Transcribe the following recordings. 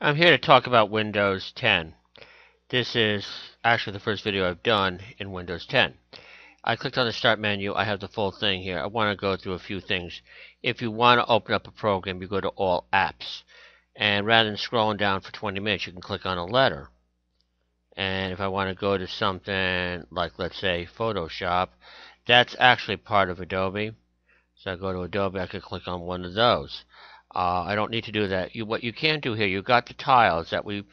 I'm here to talk about Windows 10. This is actually the first video I've done in Windows 10. I clicked on the Start menu. I have the full thing here. I want to go through a few things. If you want to open up a program, you go to All Apps. And rather than scrolling down for 20 minutes, you can click on a letter. And if I want to go to something like, let's say, Photoshop, that's actually part of Adobe. So I go to Adobe, I could click on one of those. I don't need to do that. What you can do here, you've got the tiles that we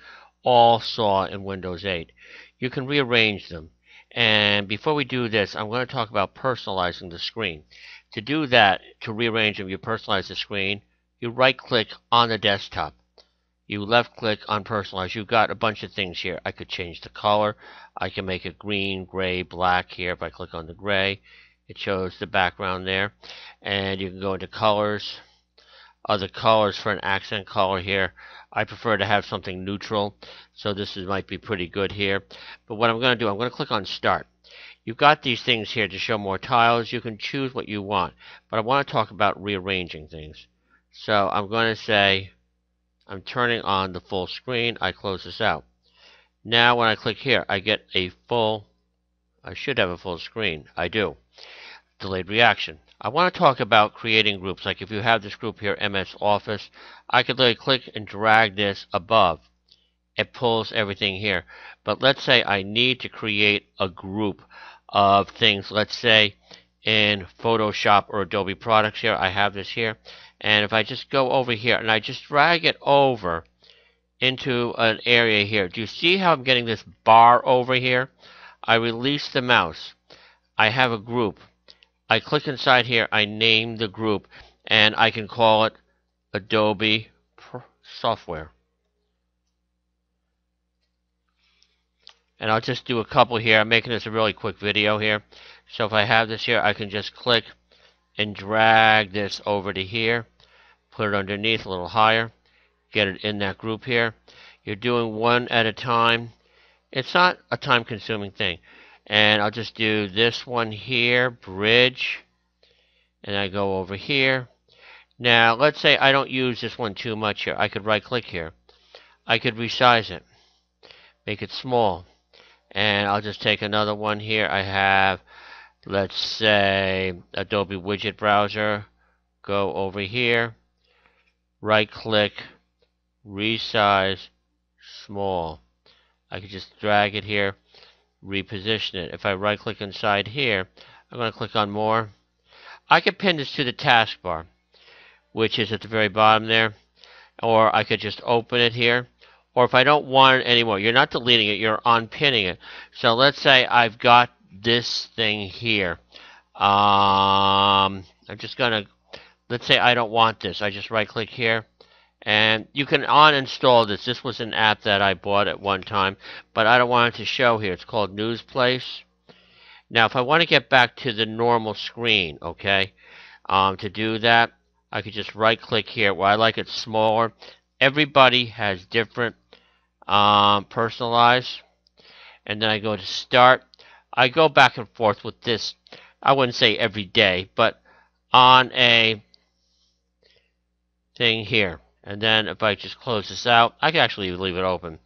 all saw in Windows 8. You can rearrange them. And before we do this, I'm going to talk about personalizing the screen. To do that, to rearrange them, you personalize the screen. You right-click on the desktop. You left-click on personalize. You've got a bunch of things here. I could change the color. I can make it green, gray, black here. If I click on the gray, it shows the background there. And you can go into colors. Other colors for an accent color here. I prefer to have something neutral, so might be pretty good here. But what I'm going to do, I'm going to click on Start. You've got these things here to show more tiles. You can choose what you want, but I want to talk about rearranging things. So I'm going to say I'm turning on the full screen. I close this out. Now when I click here, I get a full, I should have a full screen. I do. Delayed reaction. I want to talk about creating groups. Like if you have this group here, MS Office, I could literally click and drag this above. It pulls everything here. But let's say I need to create a group of things. Let's say in Photoshop or Adobe products here, I have this here. And if I just go over here and I just drag it over into an area here, do you see how I'm getting this bar over here? I release the mouse. I have a group. I click inside here, I name the group, and I can call it Adobe Software. And I'll just do a couple here. I'm making this a really quick video here. So if I have this here, I can just click and drag this over to here, put it underneath a little higher, get it in that group here. You're doing one at a time. It's not a time-consuming thing. And I'll just do this one here, bridge, and I go over here. Now, let's say I don't use this one too much here. I could right-click here. I could resize it, make it small, and I'll just take another one here. I have, let's say, Adobe Widget Browser. Go over here, right-click, resize, small. I could just drag it here, reposition it. If I right-click inside here, I'm going to click on More. I could pin this to the taskbar, which is at the very bottom there, or I could just open it here. Or if I don't want it anymore, you're not deleting it, you're unpinning it. So let's say I've got this thing here. I'm just going to, let's say I don't want this. I just right-click here. And you can uninstall this. This was an app that I bought at one time, but I don't want it to show here. It's called News Place. Now, if I want to get back to the normal screen, okay, to do that, I could just right-click here where I like it smaller. Everybody has different personalize. And then I go to Start. I go back and forth with this. I wouldn't say every day, but on a thing here. And then if I just close this out, I can actually leave it open.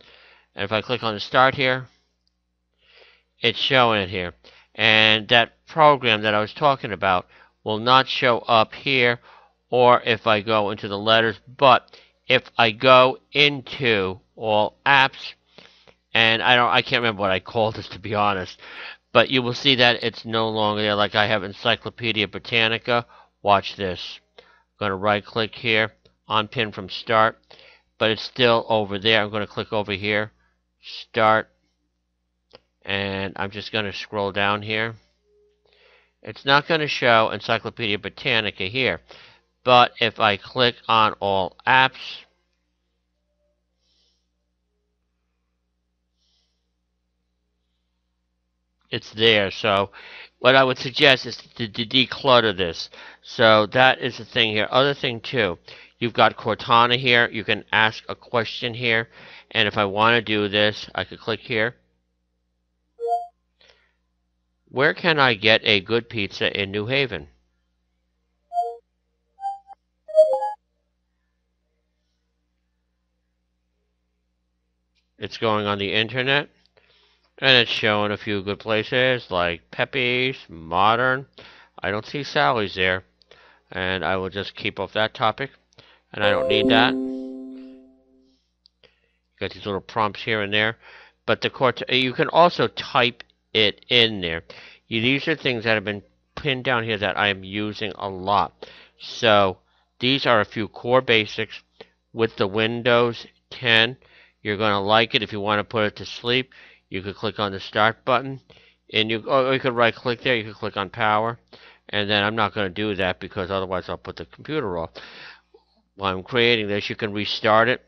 And if I click on the Start here, it's showing it here. And that program that I was talking about will not show up here, or if I go into the letters. But if I go into All Apps, and I can't remember what I called this, to be honest, but you will see that it's no longer there. Like I have Encyclopedia Britannica. Watch this. I'm going to right-click here, unpin from Start, but it's still over there. I'm going to click over here, Start, and I'm just going to scroll down here. It's not going to show Encyclopedia Britannica here, but if I click on All Apps, it's there. So what I would suggest is to declutter this. So that is the thing here. Other thing too, you've got Cortana here. You can ask a question here, and if I want to do this, I could click here. Where can I get a good pizza in New Haven? It's going on the internet, and it's showing a few good places like Pepe's, Modern. I don't see Sally's there, and I will just keep off that topic, and I don't need that. Got these little prompts here and there, but you can also type it in there. These are things that have been pinned down here that I am using a lot. So these are a few core basics with the Windows 10. You're going to like it. If you want to put it to sleep, you could click on the start button, and you could right click there. You could click on power, and then I'm not going to do that because otherwise I'll put the computer off. While I'm creating this, you can restart it.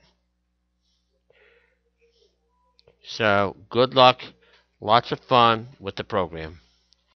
So good luck, lots of fun with the program.